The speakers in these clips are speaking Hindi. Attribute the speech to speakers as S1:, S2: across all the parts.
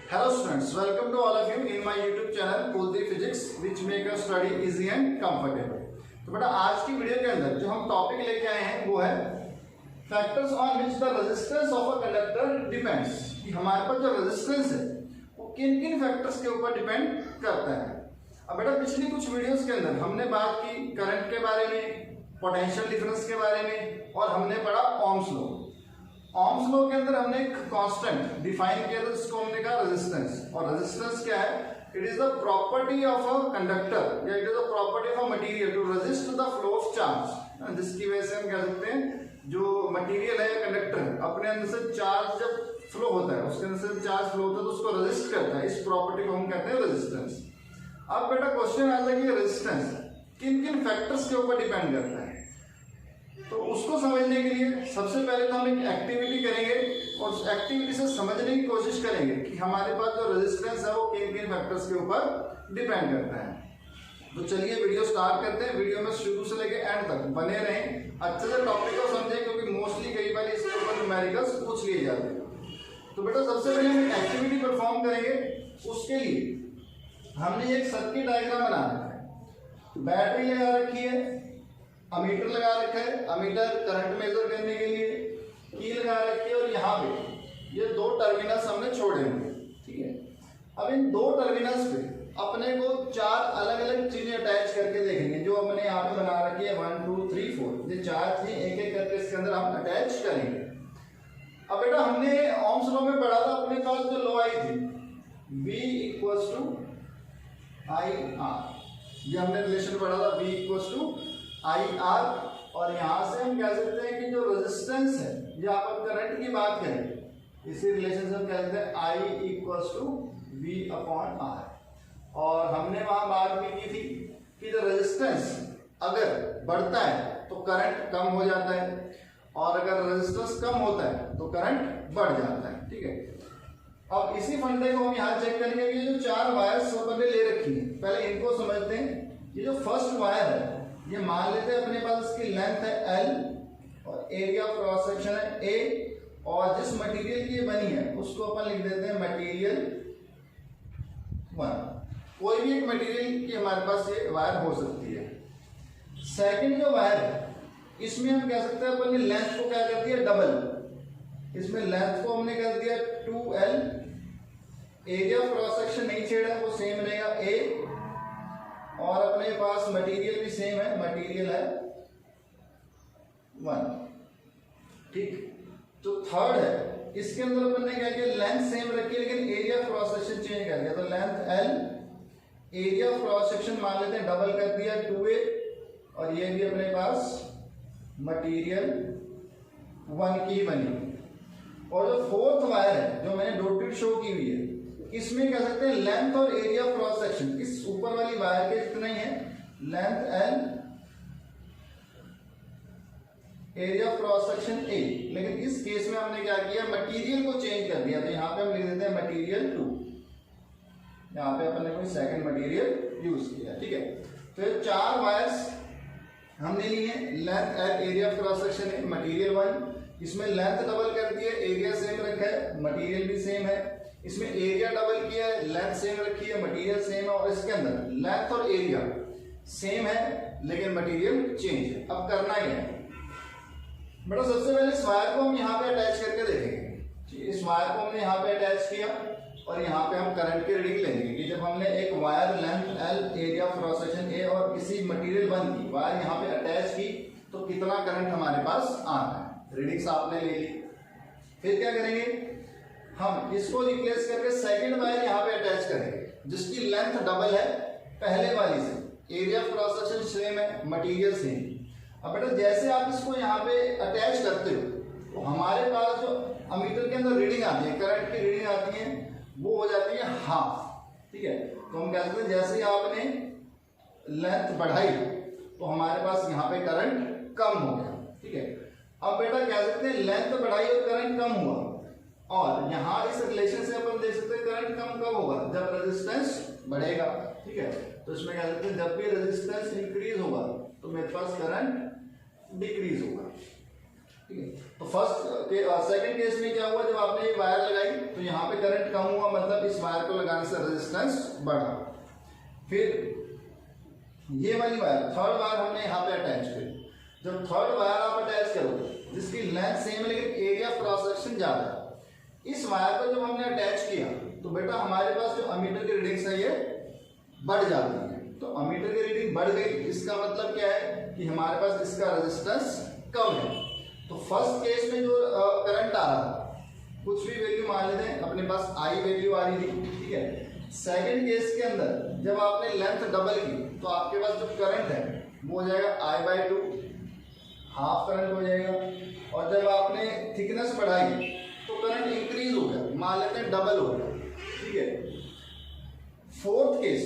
S1: Hello students, welcome to all of you in my YouTube channel Kuldeep Physics which make your study easy and comfortable। तो बेटा आज की वीडियो के अंदर जो हम टॉपिक लेके आए हैं वो है factors on which the resistance of a conductor depends. कि हमारे पास जो रेजिस्टेंस है वो किन किन फैक्टर्स के ऊपर डिपेंड करता है। अब बेटा पिछली कुछ वीडियोस के अंदर हमने बात की करंट के बारे में, पोटेंशियल डिफरेंस के बारे में और हमने पढ़ा ओम्स लॉ। ओम्स लॉ के अंदर हमने एक कांस्टेंट डिफाइन किया था जिसको हमने कहा रेजिस्टेंस। और रेजिस्टेंस क्या है? It is the property of a conductor या it is the property of a material to resist the flow of charge. जिसकी वजह से हम कह सकते हैं जो मटेरियल है या कंडक्टर अपने अंदर से चार्ज जब फ्लो होता है, उसके अंदर से चार्ज फ्लो होता है तो उसको रेजिस्ट करता है। इस प्रॉपर्टी को हम कहते हैं रेजिस्टेंस। अब बेटा क्वेश्चन आता है कि रेजिस्टेंस किन किन फैक्टर्स के ऊपर डिपेंड करता है। तो उसको समझने के लिए सबसे पहले तो हम एक एक्टिविटी करेंगे और उस एक्टिविटी से समझने की कोशिश करेंगे कि हमारे पास जो रेजिस्टेंस है वो किन किन फैक्टर्स के ऊपर डिपेंड करता है। तो चलिए वीडियो स्टार्ट करते हैं। वीडियो में शुरू से लेकर एंड तक बने रहें, अच्छे से टॉपिक को समझें क्योंकि मोस्टली कई बार इसके ऊपर न्यूमेरिकल्स पूछ लिए जाते हैं। तो बेटा सबसे पहले हम एक्टिविटी परफॉर्म करेंगे। उसके लिए हमने एक सर्किट डायग्राम बना रखा है। बैटरी लगा रखी है, अमीटर लगा रखा है, अमीटर करंट मेजर करने के लिए, की लगा रखी है और यहाँ पे ये दो टर्मिनल्स हमने छोड़े हुए। ठीक है, अब इन दो टर्मिनल्स पे अपने को चार अलग अलग चीजें अटैच करके देखेंगे जो हमने यहाँ पे बना रखी है 1 2 3 4। ये चार चीजें एक एक करके इसके अंदर हम अटैच करेंगे। अब बेटा हमने ओम्स लॉ में पढ़ा था, अपने पास जो लॉ आई थी V equals to I R. ये हमने रिलेशन पढ़ा था V equals to I R. और यहां से हम कह सकते हैं कि जो रेजिस्टेंस है या अपन करंट की बात करें इसी रिलेशन से हम कह सकते हैं I equals to V upon R. और हमने वहां बात भी की थी कि जो रेजिस्टेंस अगर बढ़ता है तो करंट कम हो जाता है और अगर रेजिस्टेंस कम होता है तो करंट बढ़ जाता है। ठीक है, अब इसी फंडे को हम यहाँ चेक करेंगे कि जो चार वायर्स अपन ने ले रखी है पहले इनको समझते हैं। ये जो फर्स्ट वायर है ये मान लेते हैं अपने पास इसकी लेंथ है L और एरिया ऑफ क्रॉस सेक्शन है A और जिस मटेरियल की बनी है उसको अपन लिख देते हैं मटेरियल 1। कोई भी एक मटेरियल की हमारे पास ये वायर हो सकती है। सेकंड जो वायर है इसमें हम कह सकते हैं अपन ने लेंथ को क्या कर दिया डबल। इसमें लेंथ को हमने कर दिया 2L, area of cross section नहीं छेड़ा वो सेम रहेगा A और अपने पास मटेरियल भी सेम है, मटेरियल है 1। ठीक, तो थर्ड है इसके अंदर अपन ने क्या किया लेंथ सेम रखी लेकिन area of cross section change कर दिया। तो length L, area of cross section मान लेते हैं डबल कर दिया 2A और ये भी अपने पास मटेरियल 1 की बनी। और जो फोर्थ वायर है जो मैंने डॉटेड शो की हुई है इसमें कह सकते हैं लेंथ और एरिया ऑफ क्रॉस सेक्शन इस ऊपर वाली वायर के कितना ही है length L, area of cross section A। लेकिन इस केस में हमने क्या किया मटेरियल को चेंज कर दिया। तो यहाँ पे हम लिख देते हैं मटेरियल 2। यहाँ पे अपन ने कोई सेकंड मटेरियल यूज किया। ठीक है, तो चार वायर्स हमने ली है, length L, area of cross section है मटेरियल 1। इसमें लेंथ डबल कर दी है, एरिया सेम रखा है, मटेरियल भी सेम है। इसमें एरिया डबल किया है, लेंथ सेम रखी है, मटेरियल सेम है। और इसके अंदर लेंथ और एरिया सेम है लेकिन मटेरियल चेंज है। अब करना ही है बेटा सबसे पहले इस वायर को हम यहाँ पे अटैच करके देखेंगे। इस वायर को हमने यहाँ पे अटैच किया और यहाँ पे हम करंट की रीडिंग लेंगे कि जब हमने एक wire length L, area of cross section A और किसी मटेरियल 1 की वायर यहाँ पे अटैच की तो कितना करंट हमारे पास आ रहा है। रीडिंग्स आपने ले ली। फिर क्या करेंगे हम इसको रिप्लेस करके सेकंड वायर यहाँ पे अटैच करेंगे जिसकी लेंथ डबल है पहले वाली से, area of cross section same है, मटेरियल सेम। अब बेटा जैसे आप इसको यहाँ पे अटैच करते हो तो हमारे पास जो अमीटर के अंदर रीडिंग आती है, करंट की रीडिंग आती है वो हो जाती है हाफ। ठीक है, तो हम कह सकते हैं जैसे ही आपने लेंथ बढ़ाई तो हमारे पास यहाँ पे करंट कम हो गया। ठीक है, अब बेटा कह सकते हैं लेंथ बढ़ाई और करंट कम हुआ और यहाँ इस रिलेशन से अपन देख सकते हैं करंट कम कब होगा जब रेजिस्टेंस बढ़ेगा। ठीक है, तो इसमें कह सकते हैं जब भी रेजिस्टेंस इंक्रीज होगा तो मेरे पास करंट डिक्रीज होगा। ठीक है। तो सेकंड केस में क्या हुआ, जब आपने ये वायर लगाई तो यहाँ पे करंट कम हुआ, मतलब इस वायर को लगाने से रेजिस्टेंस बढ़ा। फिर ये वाली वायर, थर्ड वायर हमने यहाँ पे अटैच करी। जब थर्ड वायर आप अटैच करोगे जिसकी लेंथ सेम है लेकिन एरिया ऑफ क्रॉस सेक्शन ज्यादा है, इस वायर को जब हमने अटैच किया तो बेटा हमारे पास जो अमीटर की रीडिंग्स है ये बढ़ जाती है। तो अमीटर की रीडिंग बढ़ गई, इसका मतलब क्या है कि हमारे पास इसका रेजिस्टेंस कम है। तो फर्स्ट केस में जो करंट आ रहा था, कुछ भी वैल्यू मान लेते हैं, अपने पास आई वैल्यू आ रही थी, ठीक है। सेकंड केस के अंदर जब आपने लेंथ डबल की तो आपके पास जो करंट है वो हो जाएगा I/2, हाफ करंट हो जाएगा। और जब आपने थिकनेस बढ़ाई तो करंट इंक्रीज हो गया, मान लेते हैं डबल हो गया, ठीक है। फोर्थ केस,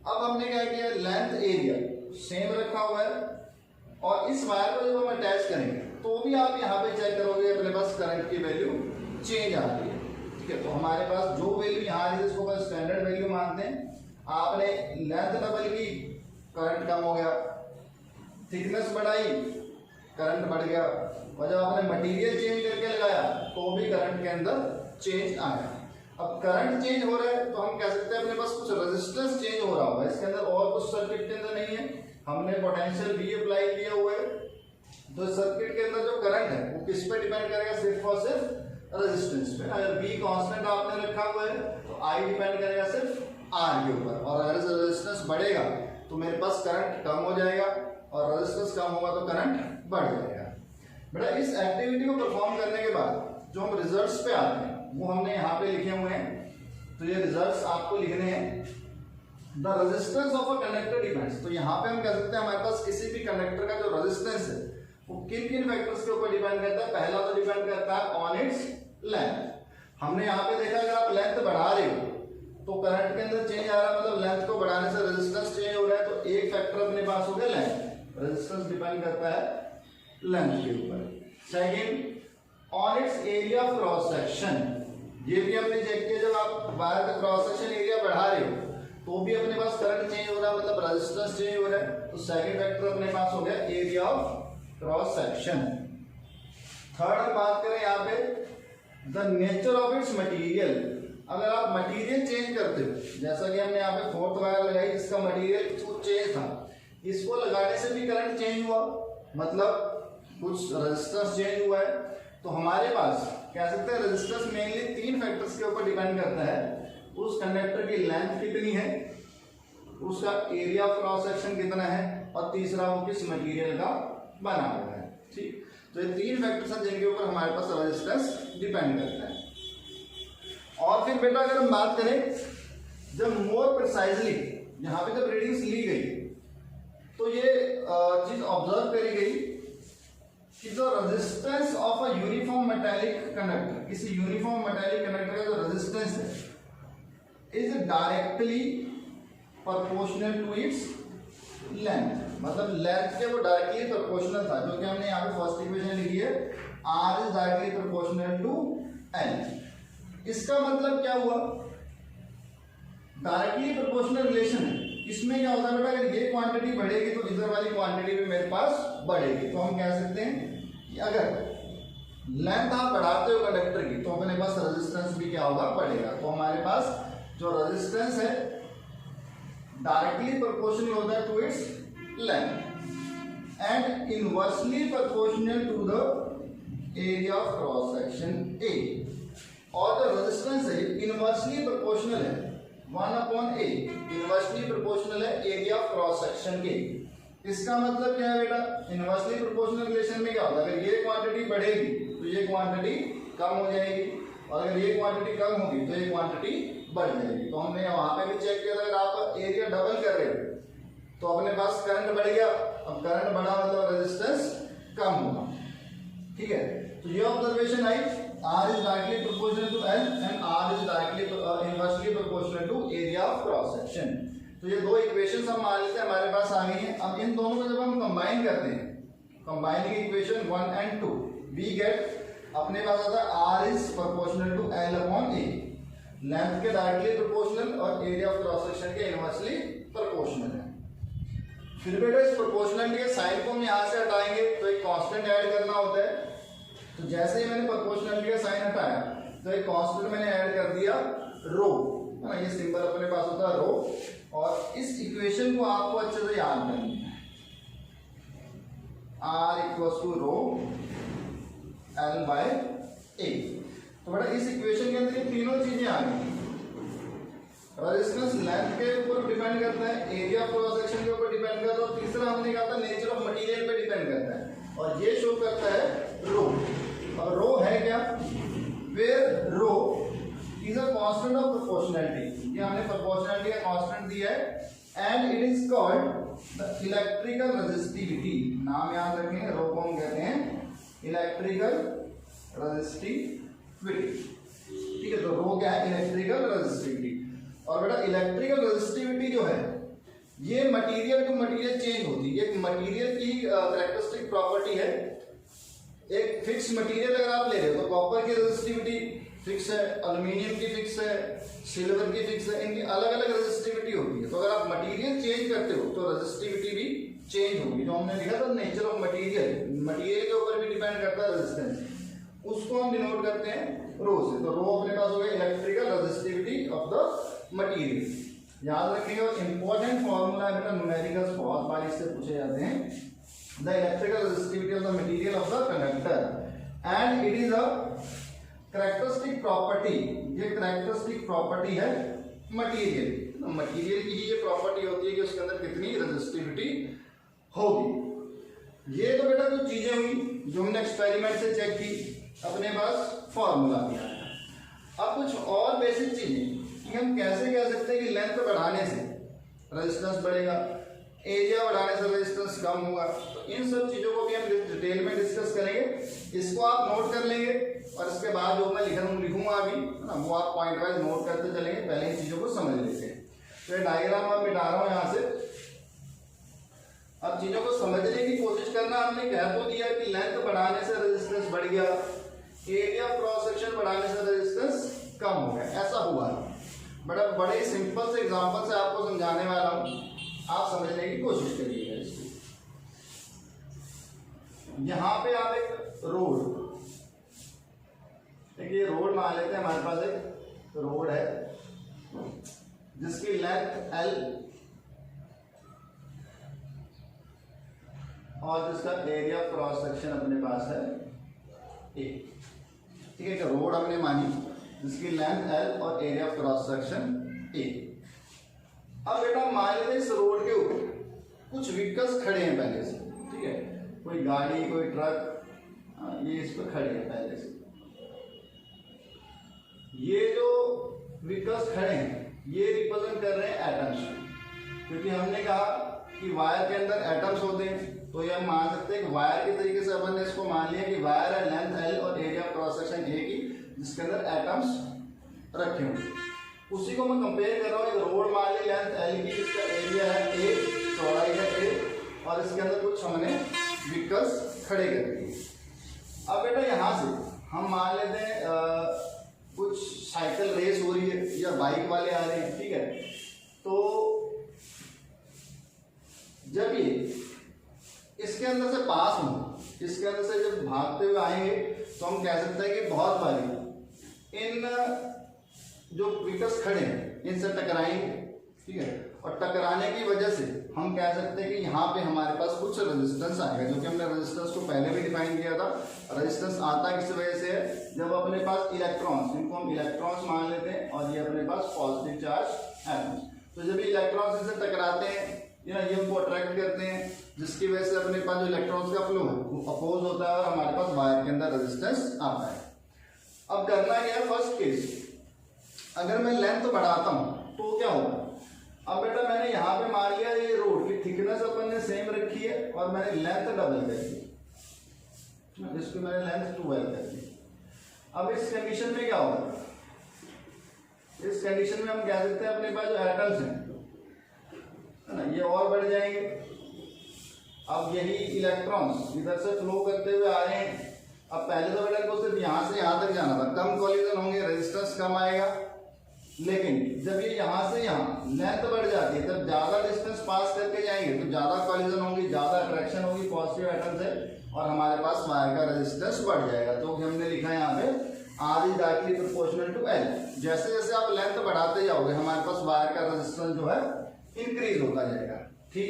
S1: अब हमने क्या किया, लेंथ एरिया सेम रखा हुआ है और इस वायर को जब हम अटैच करेंगे तो भी आप यहाँ पे चेक करोगे अपने पास करंट की वैल्यू चेंज आ रही है, ठीक है। तो हमारे पास जो वैल्यू यहाँ आ रही है इसको स्टैंडर्ड वैल्यू मानते हैं। आपने लेंथ डबल की, करंट कम हो गया, थिकनेस बढ़ाई, करंट बढ़ गया, और जब आपने मटेरियल चेंज करके लगाया तो भी करंट के अंदर चेंज आया। अब करंट चेंज हो रहा है तो हम कह सकते हैं अपने पास कुछ रेजिस्टेंस चेंज हो रहा होगा, इसके अंदर और कुछ सर्किट के अंदर नहीं है, हमने पोटेंशियल भी अप्लाई किया हुआ है। तो सर्किट के अंदर जो करंट है वो किस पे डिपेंड करेगा, सिर्फ और सिर्फ रेजिस्टेंस पे। अगर बी कांस्टेंट आपने रखा हुआ है तो आई डिपेंड करेगा सिर्फ आर के ऊपर, और अगर रेजिस्टेंस बढ़ेगा तो मेरे पास करंट कम हो जाएगा और रेजिस्टेंस कम होगा तो करंट बढ़ जाएगा। बेटा इस एक्टिविटी को परफॉर्म करने के बाद जो हम रिजल्ट्स पे आते हैं वो हमने यहाँ पे लिखे हुए हैं। तो ये रिजल्ट्स आपको लिखने हैं। The resistance of a conductor depends, तो यहाँ पे हम कह सकते हैं हमारे पास किसी भी कंडक्टर का जो रेजिस्टेंस है वो किन किन फैक्टर्स के ऊपर डिपेंड करता है। पहला तो डिपेंड करता है ऑन इट्स लेंथ। हमने यहाँ पे देखा अगर आप लेंथ बढ़ा रहे हो तो करंट के अंदर चेंज आ रहा है, मतलब लेंथ को बढ़ाने से रेजिस्टेंस चेंज हो रहा है। तो एक फैक्टर अपने पास हो गया लेंथ, रेजिस्टेंस डिपेंड करता है लेंथ के ऊपर। Second on it's area of cross section, ये भी हमने चेक किया, जब आप वायर का क्रॉस सेक्शन एरिया बढ़ा रहे हो तो भी अपने पास करंट चेंज हो रहा है, मतलब रेजिस्टेंस चेंज हो रहा है। तो सेकंड फैक्टर अपने पास हो गया area of cross section. Third हम बात करें यहाँ पे the nature of its material. अगर आप मटेरियल चेंज करते हो, जैसा कि हमने यहाँ पे फोर्थ वायर लगाई जिसका मटेरियल कुछ चेंज था, इसको लगाने से भी करंट चेंज हुआ, मतलब कुछ रेजिस्टेंस चेंज हुआ है। तो हमारे पास कह सकते हैं रेजिस्टेंस मेनली तीन फैक्टर्स के ऊपर डिपेंड करता है। उस कंडक्टर की लेंथ कितनी है, उसका एरिया ऑफ क्रॉस सेक्शन कितना है, और तीसरा वो किस मटेरियल का बना हुआ है, ठीक। तो ये तीन फैक्टर्स हैं जिनके ऊपर हमारे पास रेजिस्टेंस डिपेंड करता है। और फिर बेटा अगर हम बात करें जब मोर प्रिसाइजली यहाँ पे जब रीडिंग्स ली गई तो ये चीज ऑब्जर्व करी गई कि जो resistance of a uniform metallic conductor, किसी यूनिफॉर्म मेटालिक कंडक्टर का जो रेजिस्टेंस है is directly proportional to its length, मतलब लेंथ के वो डायरेक्टली प्रोपोर्शनल था, जो कि हमने यहाँ पे फर्स्ट इक्वेशन लिखी है R is directly proportional to L। इसका मतलब क्या हुआ, डायरेक्टली प्रोपोर्शनल रिलेशन है। इसमें क्या होता है बेटा, अगर ये क्वांटिटी बढ़ेगी तो इधर वाली क्वांटिटी भी मेरे पास बढ़ेगी। तो हम कह सकते हैं कि अगर लेंथ आप बढ़ाते हो कंडक्टर की तो अपने पास रेजिस्टेंस भी क्या होगा, बढ़ेगा। तो हमारे पास जो रेजिस्टेंस है डायरेक्टली प्रोपोर्शनल होता है to its length and inversely proportional to the area of cross section A. और जो रेजिस्टेंस है इनवर्सली प्रोपोर्शनल है 1/A, इनवर्सली प्रोपोर्शनल है एरिया ऑफ क्रॉस सेक्शन के। इसका मतलब क्या है बेटा, इनवर्सली प्रोपोर्शनल रिलेशन में क्या होता है, अगर ये क्वांटिटी बढ़ेगी तो ये क्वांटिटी कम हो जाएगी, और अगर ये क्वांटिटी कम होगी तो ये क्वांटिटी बढ़ जाएगी। तो हमने वहां पे भी चेक किया था, अगर आप एरिया डबल कर रहे हो तो अपने पास करंट बढ़ गया, अब करंट बढ़ा मतलब रेजिस्टेंस कम होगा, ठीक है। तो ये observation I, R is directly proportional to L and R is directly inversely proportional to area of cross section। तो ये दो इक्वेशंस हम मान लेते हैं हमारे पास आ गई हैं। अब इन दोनों को जब हम कंबाइन करते हैं, combining equation 1 and 2 we get, अपने पास आता है R is proportional to L/A, length के डायरेक्टली प्रोपोर्शनल और एरिया ऑफ क्रॉस सेक्शन के इनवर्सली प्रोपोर्शनल है। फिर बेटा इस प्रोपोर्शनलिटी के साइन को हम यहाँ से हटाएंगे तो एक कांस्टेंट ऐड करना होता है, तो जैसे ही मैंने प्रोपोर्शनलिटी का साइन हटाया तो एक कांस्टेंट मैंने ऐड कर दिया रो, है ना, ये सिंबल अपने पास होता है रो। और इस इक्वेशन को आपको अच्छे से याद करना है, R equals to rho L by A। तो बेटा इस इक्वेशन के अंदर ये तीनों चीजें आ गई। रेजिस्टेंस लेंथ के ऊपर डिपेंड करता है, एरिया ऑफ क्रॉस सेक्शन के ऊपर डिपेंड करता है, और तीसरा हमने कहा था नेचर ऑफ मटेरियल पे डिपेंड करता है, और ये शो करता है रो। और रो है क्या, where rho is a constant of proportionality, ये हमने प्रोपोर्शनैलिटी का कांस्टेंट दिया है, and it is called the electrical resistivity. नाम याद रखेंगे, रो को हम कहते हैं इलेक्ट्रिकल रेजिस्टिविटी, ठीक है। तो रो क्या है, इलेक्ट्रिकल रेजिस्टिविटी। और बेटा इलेक्ट्रिकल रेजिस्टिविटी जो है ये मटेरियल टू मटेरियल चेंज होती है, एक मटेरियल की कैरेक्टरिस्टिक प्रॉपर्टी है। एक फिक्स मटेरियल अगर आप ले रहे हो तो कॉपर की रेजिस्टिविटी फिक्स है, एल्युमिनियम की फिक्स है, सिल्वर की फिक्स है, इनकी अलग अलग रेजिस्टिविटी होती है। तो अगर आप मटेरियल चेंज करते हो तो रेजिस्टिविटी भी चेंज होगी। जो हमने लिखा था नेचर ऑफ मटेरियल, मटेरियल के ऊपर भी डिपेंड करता है रेजिस्टेंस, उसको हम डिनोट करते हैं रो से। तो रो अपने पास हो गया electrical resistivity of the material. याद रखिएगा इंपॉर्टेंट फॉर्मूला है बेटा, न्यूमेरिकल्स बहुत बार इससे पूछे जाते हैं। The electrical resistivity of the material of the conductor and it is a characteristic property, ये कैरेक्टरिस्टिक प्रॉपर्टी है मटेरियल। मटेरियल की ही ये प्रॉपर्टी होती है कि उसके अंदर कितनी रेजिस्टिविटी होगी। ये तो बेटा कुछ चीजें हुई जो हमने एक्सपेरिमेंट से चेक की, अपने पास फॉर्मूला भी आया। अब कुछ और बेसिक चीजें कि हम कैसे कह सकते हैं कि लेंथ बढ़ाने से रेजिस्टेंस बढ़ेगा, एरिया बढ़ाने से रेजिस्टेंस कम होगा। तो इन सब चीजों को भी हम डिटेल में डिस्कस करेंगे। इसको आप नोट कर लेंगे और इसके बाद जो मैं लिखूंगा अभी, है ना, वो आप पॉइंट वाइज नोट करते चलेंगे, पहले इन चीजों को समझ लेते हैं। तो ये डायग्राम मैं मिटा रहा हूं यहां से। अब चीजों को समझने की कोशिश करना, हमने कह तो दिया कि लेंथ बढ़ाने से रेजिस्टेंस बढ़ गया, एरिया क्रॉस सेक्शन बढ़ाने से रेजिस्टेंस कम हो गया, ऐसा हुआ। बड़े सिंपल से एग्जांपल से आपको समझाने वाला हूं, आप समझने की कोशिश करिएगा इसको। यहां पे आप एक रोड, देखिए रोड मान लेते हैं, हमारे पास एक रोड है जिसकी लेंथ L और जिसका एरिया क्रॉस सेक्शन अपने पास है A, ठीक है। रोड हमने मानी जिसकी लेंथ L और एरिया क्रॉस सेक्शन A। अब बेटा मान लेते हैं इस रोड के ऊपर कुछ व्हीकल्स खड़े हैं पहले से, ठीक है, कोई गाड़ी कोई ट्रक, ये इस पर खड़े हैं पहले से। ये जो व्हीकल्स खड़े हैं ये रिप्रेजेंट कर रहे हैं एटम्स, क्योंकि हमने कहा कि वायर के अंदर एटम्स होते हैं। तो ये हम मान सकते हैं कि वायर के तरीके से अपन ने इसको मान लिया कि वायर है, लेंथ L और एरिया क्रॉस सेक्शन A की, जिसके अंदर एटम्स रखे होंगे। उसी को मैं कंपेयर कर रहा हूँ, एक रोड मान ली लेंथ L की, जिसका एरिया है A, चौड़ाई है A, और इसके अंदर कुछ हमने व्हीकल्स खड़े कर दिए। अब बेटा यहाँ से हम मान लेते हैं कुछ साइकिल रेस हो रही है या बाइक वाले आ रहे हैं, ठीक है। तो जब ये इसके अंदर से पास हो, इसके अंदर से जब भागते हुए आएंगे तो हम कह सकते हैं कि बहुत बारी इन जो व्हीकल्स खड़े हैं इनसे टकराएंगे, ठीक है। और टकराने की वजह से हम कह सकते हैं कि यहाँ पे हमारे पास कुछ रेजिस्टेंस आएगा, जो कि हमने रेजिस्टेंस को पहले भी डिफाइन किया था। रेजिस्टेंस आता किस वजह से है, जब अपने पास इलेक्ट्रॉन्स, इनको हम इलेक्ट्रॉन्स मान लेते हैं, और ये अपने पास पॉजिटिव चार्ज एटम्स, तो जब इलेक्ट्रॉन्स इनसे टकराते हैं या ये उनको अट्रैक्ट करते हैं, जिसकी वजह से अपने पास जो इलेक्ट्रॉन्स का फ्लो है वो अपोज होता है और हमारे पास वायर के अंदर रेजिस्टेंस आता है। अब करना क्या है, फर्स्ट केस अगर मैं लेंथ बढ़ाता हूं तो क्या होगा। अब बेटा मैंने यहाँ पे मान लिया ये रोड की थिकनेस अपन ने सेम रखी है और मैंने लेंथ डबल कर दी, इसको मैंने लेंथ 12 कर दी। अब इस कंडीशन में क्या होगा, इस कंडीशन में हम कह सकते हैं अपने पास जो एटम्स हैं, है ना, ये और बढ़ जाएंगे। अब यही इलेक्ट्रॉन्स इधर से फ्लो करते हुए आ रहे हैं। अब पहले तो बेटा को सिर्फ यहाँ से यहाँ तक जाना था, कम कॉलिजन होंगे, रेजिस्टेंस कम आएगा। लेकिन जब ये यहाँ से यहाँ लेंथ बढ़ जाती है, तब ज्यादा डिस्टेंस पास करके जाएंगे तो ज्यादा कॉलिजन होंगी, ज्यादा अट्रैक्शन होगी पॉजिटिव एटम से, और हमारे पास वायर का रेजिस्टेंस बढ़ जाएगा। तो हमने लिखा है यहाँ पे R is directly proportional to L। जैसे जैसे आप लेंथ बढ़ाते जाओगे हमारे पास वायर का रेजिस्टेंस जो है इंक्रीज होता जाएगा। ठीक,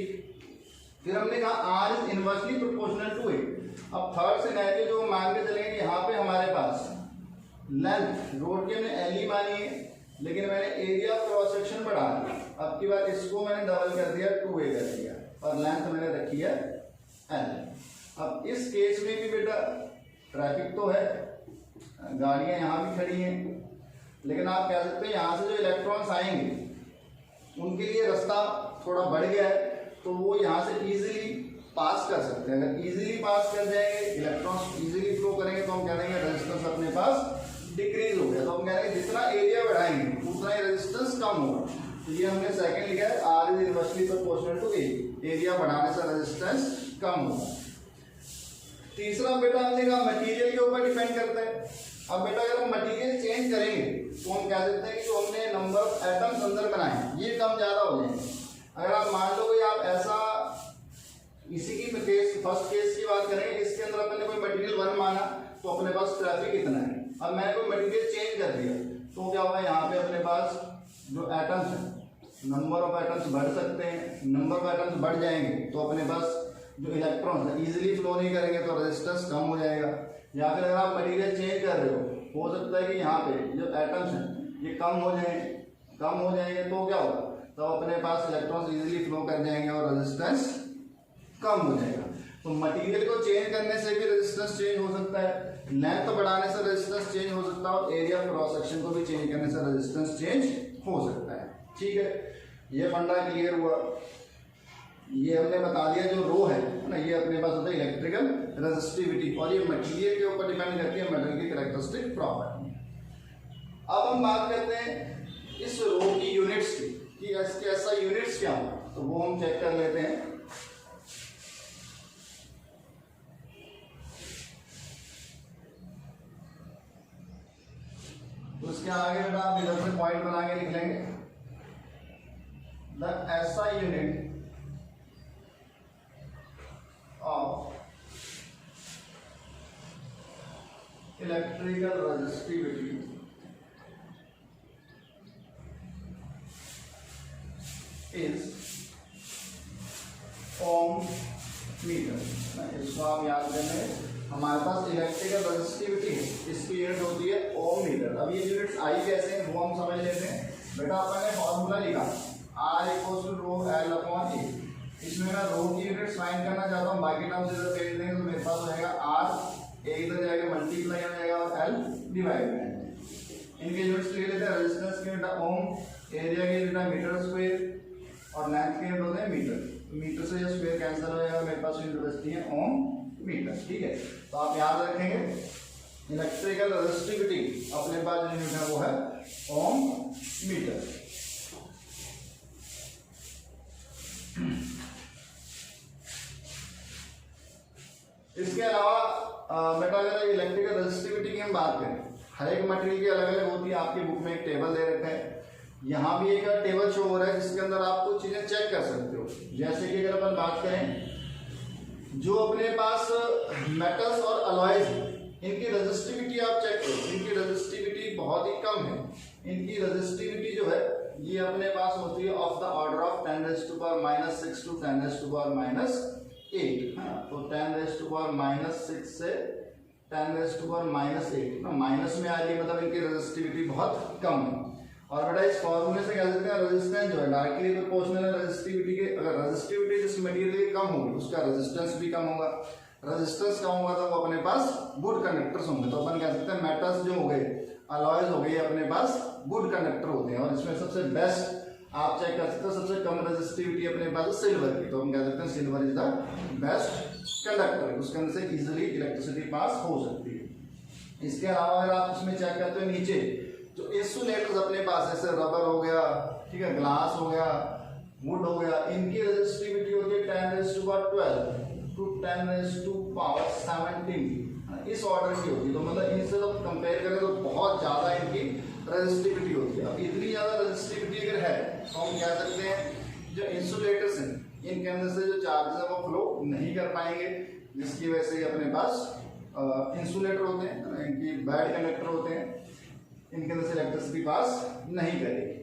S1: फिर हमने कहा R is inversely proportional to A। अब थर्ड सिनेरियो जो मान के चलेंगे, यहाँ पे हमारे पास लेंथ रोड की हमने L ही मानी है, लेकिन मैंने एरिया ऑफ क्रॉस सेक्शन बढ़ा दिया। अब की बार इसको मैंने डबल कर दिया, 2A कर दिया, और लेंथ मैंने रखी है L। अब इस केस में भी बेटा ट्रैफिक तो है, गाड़ियां यहाँ भी खड़ी हैं, लेकिन आप कह सकते हैं यहाँ से जो इलेक्ट्रॉन्स आएंगे उनके लिए रास्ता थोड़ा बढ़ गया है, तो वो यहाँ से इजीली पास कर सकते हैं। अगर इजीली पास कर जाएंगे, इलेक्ट्रॉन्स इजीली फ्लो करेंगे, तो हम कह देंगे रेजिस्टेंस अपने पास डिक्रीज हो गया। तो हम कह रहे हैं जितना एरिया बढ़ाएंगे उतना ही रेजिस्टेंस कम होगा। तो ये हमने सेकंड लिखा है, R is inversely proportional to A। Area बढ़ाने से रेजिस्टेंस कम होगा। तीसरा बेटा हमने कहा मटेरियल के ऊपर डिपेंड करता है। अब बेटा अगर हम मटेरियल चेंज करेंगे तो हम कह सकते हैं कि जो हमने नंबर ऑफ एटम्स अंदर बनाए ये कम ज्यादा हो जाएंगे। अगर आप मान लो कि आप ऐसा इसी की केस फर्स्ट केस की बात करेंगे, इसके अंदर अपन ने कोई मटेरियल 1 माना तो अपने पास ट्रैफिक इतना है। अब मैंने कोई मटेरियल चेंज कर दिया तो क्या होगा, यहाँ पे अपने पास जो एटम्स है नंबर ऑफ एटम्स बढ़ सकते हैं। नंबर ऑफ एटम्स बढ़ जाएंगे तो अपने पास जो इलेक्ट्रॉन्स है इजीली फ्लो नहीं करेंगे, तो रेजिस्टेंस कम हो जाएगा। या फिर अगर आप मटेरियल चेंज कर रहे हो सकता है कि यहाँ पे जो एटम्स हैं ये कम हो जाएंगे तो क्या होगा, तो अपने पास इलेक्ट्रॉन्स इजीली फ्लो कर जाएंगे और रेजिस्टेंस कम हो जाएगा। तो मटेरियल को चेंज करने से भी रेजिस्टेंस चेंज हो सकता है, लेंथ बढ़ाने से रेजिस्टेंस चेंज हो सकता है, और एरिया क्रॉस सेक्शन को भी चेंज करने से रेजिस्टेंस चेंज हो सकता है। ठीक है, ये फंडा क्लियर हुआ। ये हमने बता दिया जो रो है ना, ये अपने पास होता है इलेक्ट्रिकल रेजिस्टिविटी, और ये मटेरियल के ऊपर डिपेंड करती है मेटल की कैरेक्टरिस्टिक प्रॉपर्टी। अब हम बात करते हैं इस रो की यूनिट्स की, कि इसके ऐसा यूनिट्स क्या हो, तो वो हम चेक कर लेते हैं। तो उसके आगे बेटा आप इधर से पॉइंट बना के लिख लेंगे, the SI unit of electrical resistivity is ohm meter। इसको आप याद करने, हमारे पास इलेक्ट्रिकल रेजिस्टिविटी है, इसकी यूनिट होती है ओम मीटर। अब ये यूनिट्स आई कैसे हैं वो हम समझ लेते हैं। बेटा अपन ने फॉर्मूला लिखा R equals to rho L upon A। इसमें मैं रो की यूनिट फाइंड करना चाहता हूँ, बाकी टर्म्स इधर भेज देंगे तो मेरे पास हो जाएगा R, A इधर जाएगा मल्टीप्लाई हो जाएगा और L डिवाइड में। इनके यूनिट्स लिख लेते हैं। रेजिस्टेंस की यूनिट ओम, एरिया की यूनिट मीटर स्क्वायर, और लेंथ की यूनिट होते हैं मीटर। मीटर से ये स्क्वायर कैंसिल हो जाएगा, मेरे पास यूनिट बचती है ओम मीटर। ठीक है, तो आप याद रखेंगे इलेक्ट्रिकल रेजिस्टिविटी अपने पास जो यूनिट है वो है ओम मीटर। इसके अलावा बेटा अगर इलेक्ट्रिकल रेजिस्टिविटी की हम बात करें, हर एक मटेरियल की अलग अलग होती है। आपकी बुक में एक टेबल दे रखा है, यहाँ भी एक टेबल शो हो रहा है जिसके अंदर आप कुछ चीजें चेक कर सकते हो। जैसे कि अगर अपन बात करें जो अपने पास मेटल्स और अलॉयज इनकी रेजिस्टिविटी आप चेक करो, इनकी रेजिस्टिविटी बहुत ही कम है। इनकी रेजिस्टिविटी जो है ये अपने पास होती है of the order of 10⁻⁻⁶ to 10⁻⁸ तो 10⁻⁻⁶ से 10⁻⁸ माइनस में आ रही है, मतलब इनकी रेजिस्टिविटी बहुत कम है। और बेटा इस फॉर्मूले से कह सकते हैं रेजिस्टेंस जो है डायरेक्टली प्रोपोर्शनल है रेजिस्टिविटी के। अगर रेजिस्टिविटी जिस मटेरियल की कम होगी उसका रेजिस्टेंस भी कम होगा, रेजिस्टेंस कम होगा तो वो अपने पास गुड कंडक्टर्स होंगे। तो अपन कह सकते हैं मेटल्स जो हो गए, अलॉयज हो गए, अपने पास गुड कंडक्टर होते हैं। और इसमें सबसे बेस्ट आप चेक कर सकते हो, सबसे कम रेजिस्टिविटी अपने पास सिल्वर की, तो हम कह सकते हैं silver is the best conductor, उसके अंदर से इजिली इलेक्ट्रिसिटी पास हो सकती है। इसके अलावा अगर आप इसमें चेक करते हो नीचे जो इंसुलेटर्स अपने पास जैसे रबर हो गया, ठीक है, ग्लास हो गया, वुड हो गया, इनकी रेजिस्टिविटी होती है 10⁻12 टू 10⁻17 इस ऑर्डर की होती है। तो मतलब इनसे तो कंपेयर करें तो बहुत ज्यादा इनकी रेजिस्टिविटी होती है। अब इतनी ज्यादा रेजिस्टिविटी अगर है तो हम कह सकते हैं जो इंसुलेटर्स हैं इनके अंदर से जो चार्जेस है वो फ्लो नहीं कर पाएंगे, जिसकी वजह से अपने पास इंसुलेटर होते हैं, इनकी बैड कंडक्टर होते हैं, इनके अंदर से इलेक्ट्रिसिटी पास नहीं करेगी।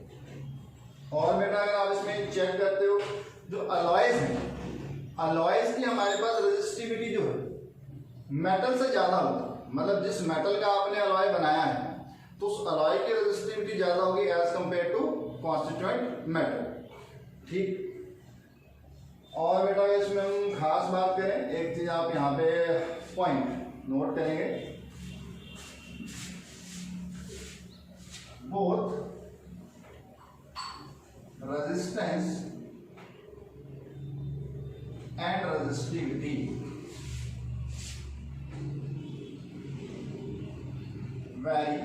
S1: और बेटा अगर आप इसमें चेक करते हो जो अलॉयज हैं, अलॉयज की हमारे पास रेजिस्टिविटी जो है मेटल से ज्यादा होती है। मतलब जिस मेटल का आपने अलॉय बनाया है तो उस अलॉय की रेजिस्टिविटी ज्यादा होगी as compared to constituent metal. ठीक। और बेटा इसमें हम खास बात करें, एक चीज आप यहाँ पे पॉइंट नोट करेंगे, both resistance and resistivity vary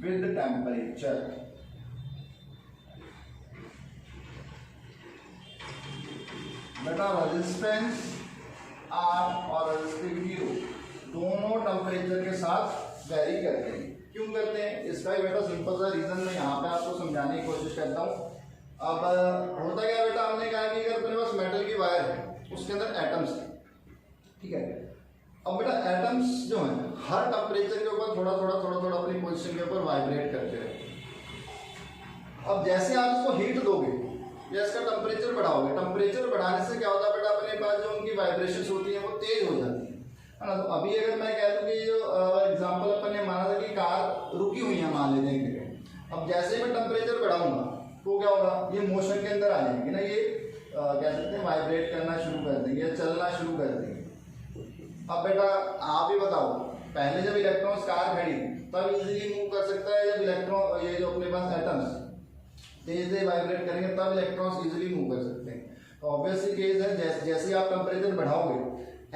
S1: with the temperature। बेटा रेजिस्टेंस आर और रेजिस्टिविटी दोनों टेम्परेचर के साथ वैरी करते हैं। क्यों करते हैं इसका ही बेटा सिंपल सा रीजन मैं यहाँ पे आपको समझाने की कोशिश करता हूँ। अब होता क्या बेटा, हमने कहा कि अगर अपने पास मेटल की वायर है उसके अंदर एटम्स है, ठीक है। अब बेटा एटम्स जो हैं हर टेम्परेचर के ऊपर थोड़ा थोड़ा अपनी पोजीशन के ऊपर वाइब्रेट करते रहते हैं। अब जैसे आप इसको हीट दोगे या इसका टेम्परेचर बढ़ाओगे, टेम्परेचर बढ़ाने से क्या होता है बेटा, अपने पास जो उनकी वाइब्रेशंस होती है वो तेज हो जाती है ना। तो अभी अगर मैं कह दूं कि जो एग्जांपल अपन ने माना था कि कार रुकी हुई है मान लेते हैं, अब जैसे ही मैं टेम्परेचर बढ़ाऊंगा तो क्या होगा, ये मोशन के अंदर आ जाएंगे ना, ये कह सकते हैं वाइब्रेट करना शुरू कर देंगे या चलना शुरू कर देंगे। अब बेटा आप ही बताओ, पहले जब इलेक्ट्रॉन्स कार खड़ी तब इजीली मूव कर सकता है, जब इलेक्ट्रॉन ये जो अपने पास एटम्स तेज से वाइब्रेट करेंगे तब इलेक्ट्रॉन्स इजीली मूव कर सकते हैं। तो ऑब्वियसली केस है, जैसे आप टेम्परेचर बढ़ाओगे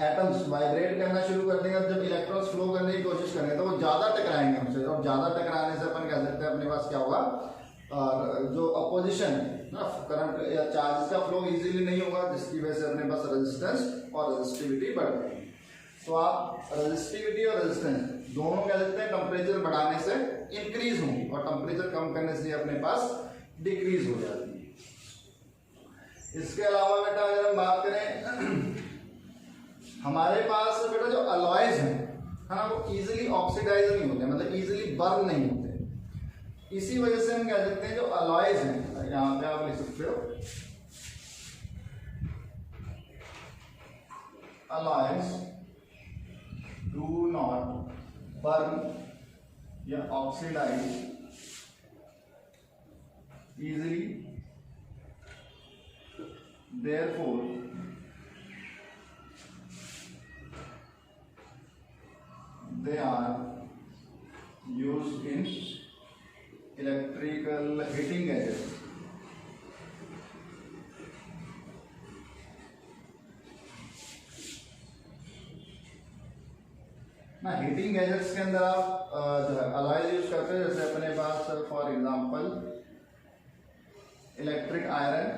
S1: एटम्स वाइब्रेट करना शुरू कर देंगे। जब इलेक्ट्रॉन्स फ्लो करने की कोशिश करेंगे तो वो ज्यादा टकराएंगे हमसे, और ज्यादा टकराने से अपन कह सकते हैं अपने पास क्या होगा, जो अपोजिशन ना करंट या चार्जेस का फ्लो इजीली नहीं होगा, जिसकी वजह से अपने पास रेजिस्टेंस और रेजिस्टिविटी बढ़ जाएगी। तो आप रेजिस्टिविटी और रेजिस्टेंस दोनों कह सकते हैं टेम्परेचर बढ़ाने से इंक्रीज होंगी और टेम्परेचर कम करने से अपने पास डिक्रीज हो जाती है। इसके अलावा बेटा अगर हम बात करें, हमारे पास बेटा जो अलॉयज हैं है ना, वो इजीली ऑक्सीडाइज नहीं होते, मतलब इजीली बर्न नहीं होते। इसी वजह से हम कह सकते हैं जो अलॉयज हैं, यहाँ पे आप लिख सकते हो अलॉयज डू नॉट बर्न या oxidise easily, therefore they are used in electrical heating gadgets। ना हीटिंग गैजेट्स के अंदर आप जो है अलॉय यूज करते हैं, जैसे अपने पास for example electric iron,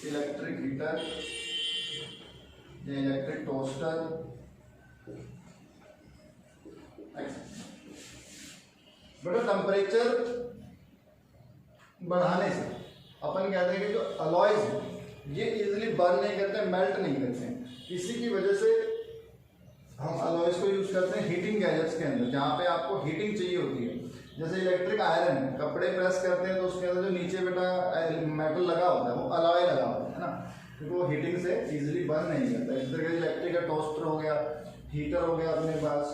S1: electric heater या इलेक्ट्रिक टोस्टर। बेटा टेम्परेचर बढ़ाने से अपन कहते हैं कि जो अलॉयज हैं ये इजीली बर्न नहीं करते, मेल्ट नहीं करते हैं। इसी की वजह से हम अलॉयज को यूज करते हैं हीटिंग गैजेट्स के अंदर, जहाँ पे आपको हीटिंग चाहिए होती है। जैसे इलेक्ट्रिक आयरन है, कपड़े प्रेस करते हैं तो उसके अंदर जो नीचे बेटा मेटल लगा होता है वो अलॉय लगा होता है ना, क्योंकि वो हीटिंग से इजीली बर्न नहीं करता। इस तरह इलेक्ट्रिक का टोस्टर हो गया, हीटर हो गया अपने पास।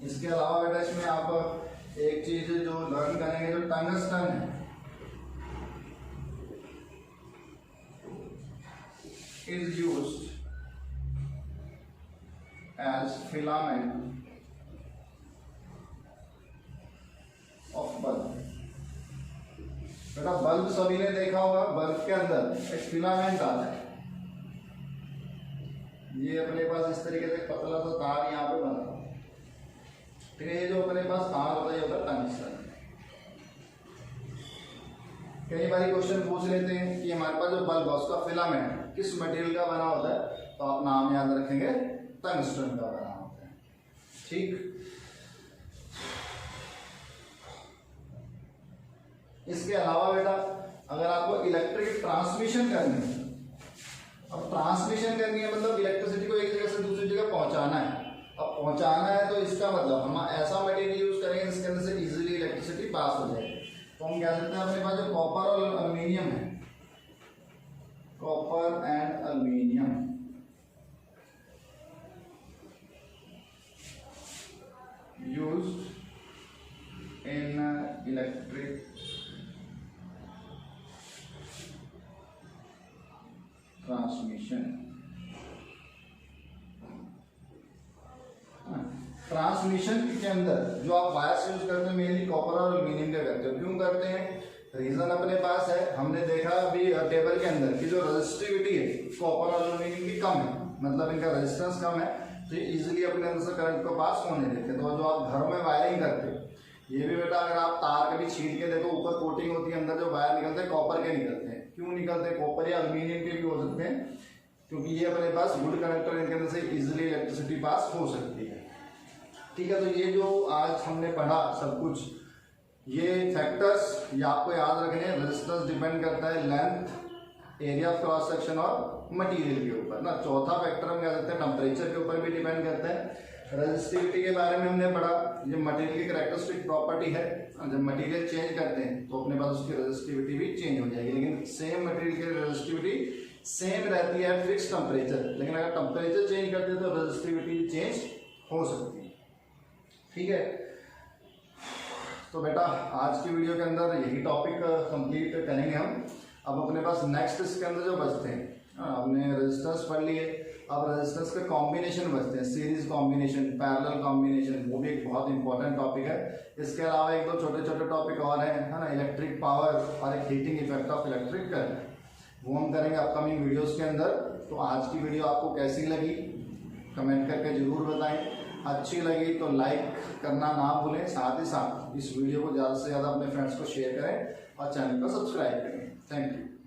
S1: इसके अलावा बेटा इसमें आप एक चीज जो लर्न करेंगे, जो टंगस्टन है, is used as filament of bulb। बेटा बल्ब सभी ने देखा होगा, बल्ब के अंदर एक फिलामेंट आता है, ये अपने पास इस तरीके से पतला सा तार यहाँ पे बना है, ठीक है। ये जो अपने पास तार होता है ये होता है टंगस्टन। कई बार क्वेश्चन पूछ लेते हैं कि हमारे पास जो बल्ब है उसका फिलामेंट किस मटेरियल का बना होता है, तो आप नाम याद रखेंगे टंगस्टन का बना होता है, ठीक। इसके अलावा बेटा अगर आपको इलेक्ट्रिक ट्रांसमिशन करनी है, अब ट्रांसमिशन करनी है मतलब इलेक्ट्रिसिटी को एक जगह से दूसरी जगह पहुंचाना है। अब पहुंचाना है तो इसका मतलब हम ऐसा मटेरियल यूज करेंगे जिसके अंदर से इजीली इलेक्ट्रिसिटी पास हो जाएगी। तो हम कह सकते हैं अपने पास जो कॉपर और एल्युमिनियम है, copper and aluminium used in electric transmission. Transmission के अंदर जो आप वायर्स यूज करते हैं मेनली कॉपर और एल्युमिनियम का करते हो। क्यों करते हैं? रीजन अपने पास है, हमने देखा अभी टेबल के अंदर कि जो रेजिस्टिविटी है कॉपर और एल्युमिनियम की कम है, मतलब इनका रेजिस्टेंस कम है, तो ये इजीली अपने अंदर से करंट को पास होने देते हैं। तो जो आप घरों में वायरिंग करते हो, ये भी बेटा अगर आप तार कभी छीन के देखो, ऊपर कोटिंग होती है, अंदर जो वायर निकलते हैं कॉपर के निकलते हैं। क्यों निकलते हैं? कॉपर या एल्युमिनियम के भी हो सकते हैं, क्योंकि ये अपने पास गुड कंडक्टर, इनके अंदर से इजीली इलेक्ट्रिसिटी पास हो सकती है। ठीक है, तो ये जो आज हमने पढ़ा सब कुछ, ये फैक्टर्स ये आपको याद रखने हैं। रेजिस्टेंस डिपेंड करता है length, area of cross section और मटेरियल के ऊपर ना। चौथा फैक्टर हम कह सकते हैं टेम्परेचर के ऊपर भी डिपेंड करता है। रेजिस्टिविटी के बारे में हमने पढ़ा, ये मटेरियल की कैरेक्टरिस्टिक प्रॉपर्टी है, जब मटेरियल चेंज करते हैं तो अपने पास उसकी रेजिस्टिविटी भी चेंज हो जाएगी। लेकिन सेम मटेरियल की रेजिस्टिविटी सेम रहती है फिक्स टेम्परेचर, लेकिन अगर टेम्परेचर चेंज करते हैं तो रेजिस्टिविटी चेंज हो सकती है। ठीक है, तो बेटा आज की वीडियो के अंदर यही टॉपिक कंप्लीट करेंगे हम। अब अपने पास नेक्स्ट इसके अंदर जो बचते हैं, हमने रेजिस्टेंस पढ़ लिए, अब रेजिस्टेंस के कॉम्बिनेशन बचते हैं, सीरीज कॉम्बिनेशन, पैरेलल कॉम्बिनेशन, वो भी एक बहुत इंपॉर्टेंट टॉपिक है। इसके अलावा एक दो छोटे छोटे टॉपिक और हैं, है ना, इलेक्ट्रिक पावर और एक heating effect of electric current, वो हम करेंगे अपकमिंग वीडियोस के अंदर। तो आज की वीडियो आपको कैसी लगी कमेंट करके जरूर बताएं। अच्छी लगी तो लाइक करना ना भूलें, साथ ही साथ इस वीडियो को ज़्यादा से ज़्यादा अपने फ्रेंड्स को शेयर करें और चैनल को सब्सक्राइब करें। Thank you.